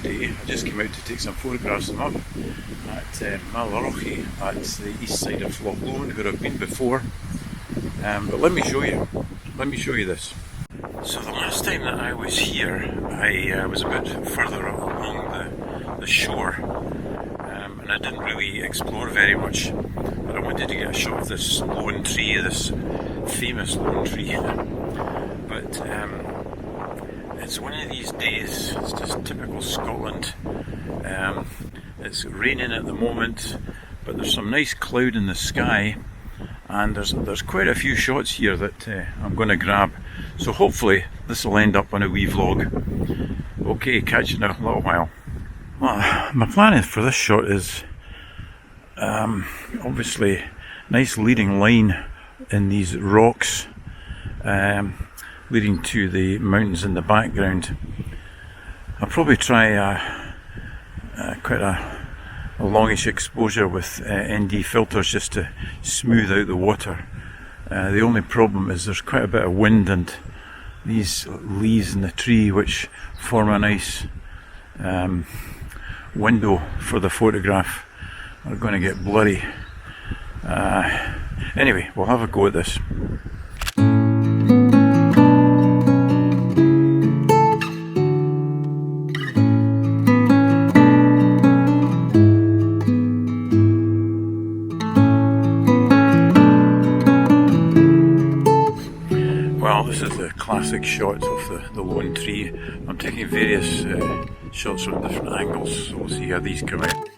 today. I just came out to take some photographs of them up at Milarrochy at the east side of Loch Lomond, where I've been before. But let me show you this. So the last time that I was here, I was a bit further along the shore, and I didn't really explore very much. But I wanted to get a shot of this lone tree, this famous lone tree. But it's one of these days. It's just typical Scotland. It's raining at the moment, but there's some nice cloud in the sky, and there's quite a few shots here that I'm going to grab. So hopefully this will end up on a wee vlog. Okay, catch you in a little while. Well, my plan for this shot is obviously nice leading line in these rocks, leading to the mountains in the background. I'll probably try quite a longish exposure with ND filters just to smooth out the water. The only problem is there's quite a bit of wind, and these leaves in the tree, which form a nice window for the photograph, are going to get blurry. Anyway, we'll have a go at this. Well, this is the classic shot of the lone tree. I'm taking various shots from different angles, so we'll see how these come out.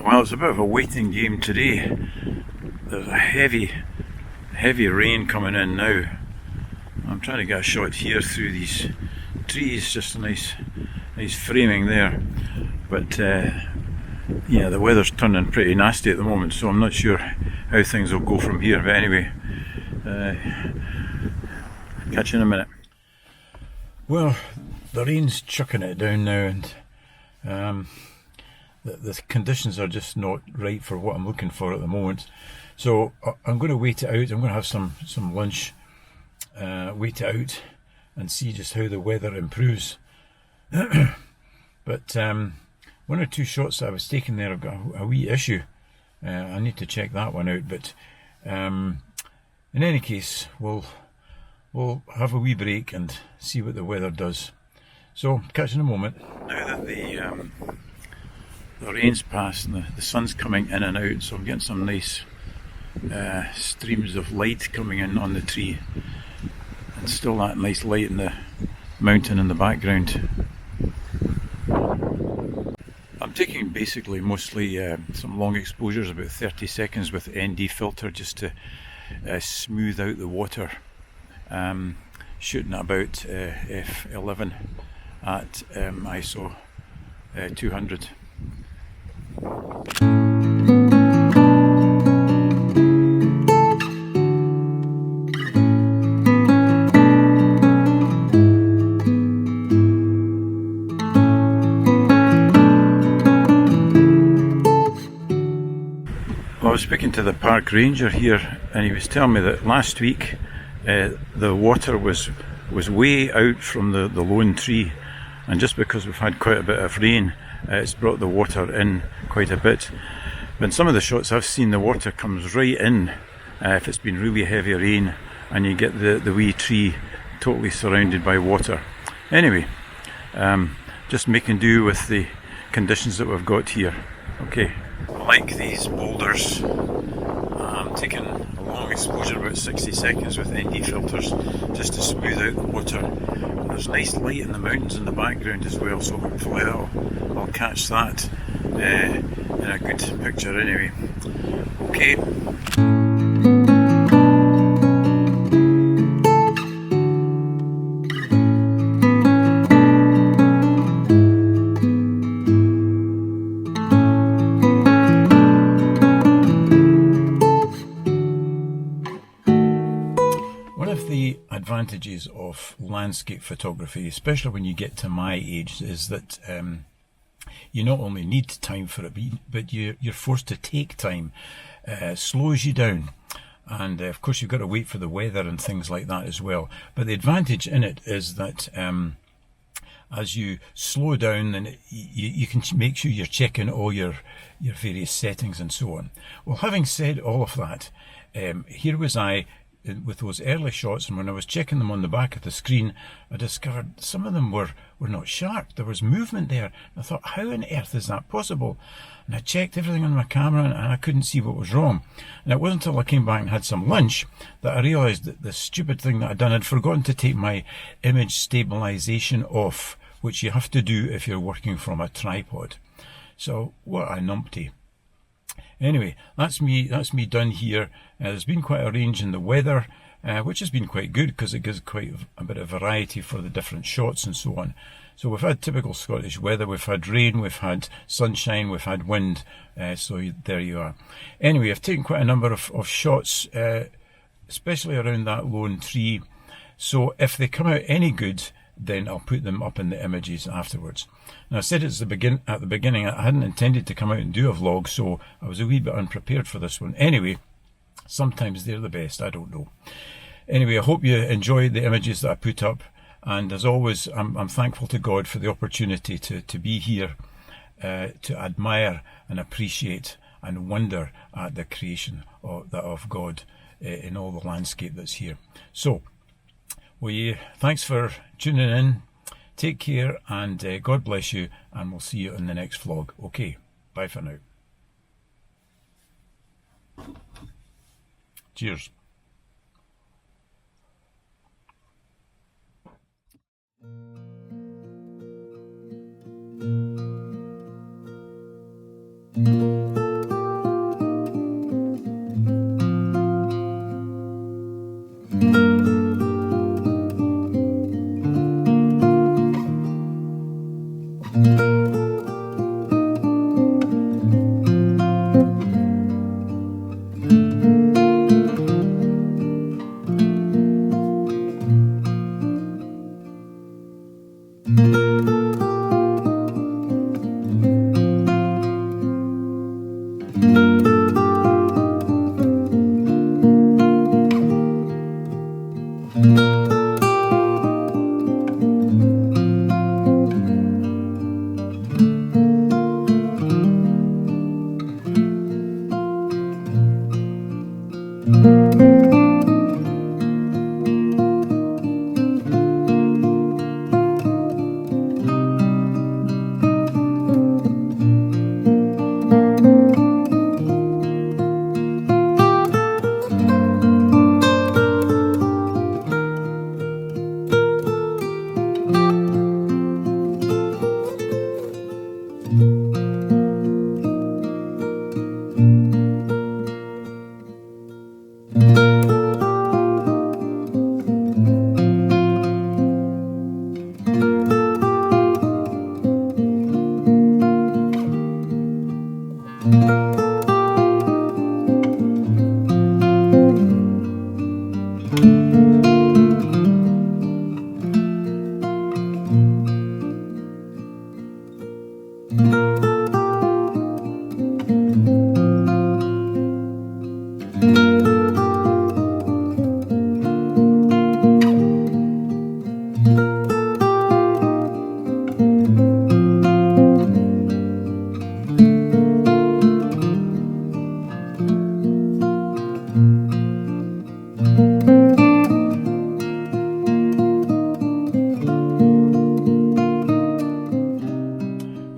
Well, it's a bit of a waiting game today. There's a heavy rain coming in now. I'm trying to get a shot here through these trees, just a nice framing there. But yeah, the weather's turning pretty nasty at the moment, so I'm not sure how things will go from here. But anyway, catch you in a minute. Well, the rain's chucking it down now, and the conditions are just not right for what I'm looking for at the moment. So I'm going to wait it out. I'm going to have some lunch, wait it out and see just how the weather improves. But one or two shots that I was taking there, I've got a wee issue. I need to check that one out. But in any case, we'll have a wee break and see what the weather does. So catch you in a moment. Now that the rain's passed and the sun's coming in and out, so I'm getting some nice streams of light coming in on the tree, and still that nice light in the mountain in the background. I'm taking basically mostly some long exposures, about 30 seconds with ND filter, just to smooth out the water. Shooting at about f11 at ISO 200. Well, I was speaking to the park ranger here, and he was telling me that last week the water was way out from the lone tree, and just because we've had quite a bit of rain, it's brought the water in quite a bit. But in some of the shots I've seen, the water comes right in if it's been really heavy rain, and you get the wee tree totally surrounded by water. Anyway, just making do with the conditions that we've got here. Okay, I like these boulders. I'm taking a long exposure, about 60 seconds with ND filters, just to smooth out the water. And there's nice light in the mountains in the background as well, so hopefully I'll catch that in a good picture anyway. Okay. advantages of landscape photography, especially when you get to my age, is that you not only need time for it, but you're forced to take time. Slows you down. And of course you've got to wait for the weather and things like that as well. But the advantage in it is that as you slow down, then you can make sure you're checking all your various settings and so on. Well, having said all of that, here was I with those early shots, and when I was checking them on the back of the screen, I discovered some of them were not sharp. There was movement there. I thought, how on earth is that possible? And I checked everything on my camera and I couldn't see what was wrong. And it wasn't until I came back and had some lunch that I realised that the stupid thing that I'd done, I'd forgotten to take my image stabilisation off, which you have to do if you're working from a tripod. So what a numpty. Anyway, that's me done here. There's been quite a range in the weather, which has been quite good because it gives quite a bit of variety for the different shots and so on. So we've had typical Scottish weather, we've had rain, we've had sunshine, we've had wind, so there you are. Anyway, I've taken quite a number of shots, especially around that lone tree. So if they come out any good, then I'll put them up in the images afterwards. Now I said at the beginning I hadn't intended to come out and do a vlog, so I was a wee bit unprepared for this one. Anyway, sometimes they're the best, I don't know. Anyway, I hope you enjoyed the images that I put up, and as always I'm thankful to God for the opportunity to be here, to admire and appreciate and wonder at the creation of God in all the landscape that's here. So thanks for tuning in. Take care, and God bless you, and we'll see you in the next vlog. Okay, bye for now. Cheers.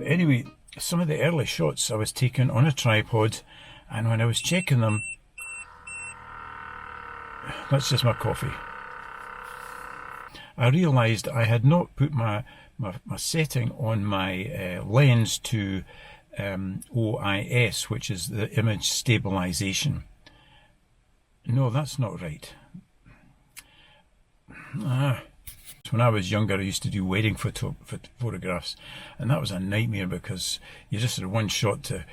Anyway, some of the early shots I was taking on a tripod, and when I was checking them, that's just my coffee, I realised I had not put my setting on my lens to OIS, which is the image stabilisation. No, that's not right. When I was younger, I used to do wedding photographs, and that was a nightmare because you just had one shot to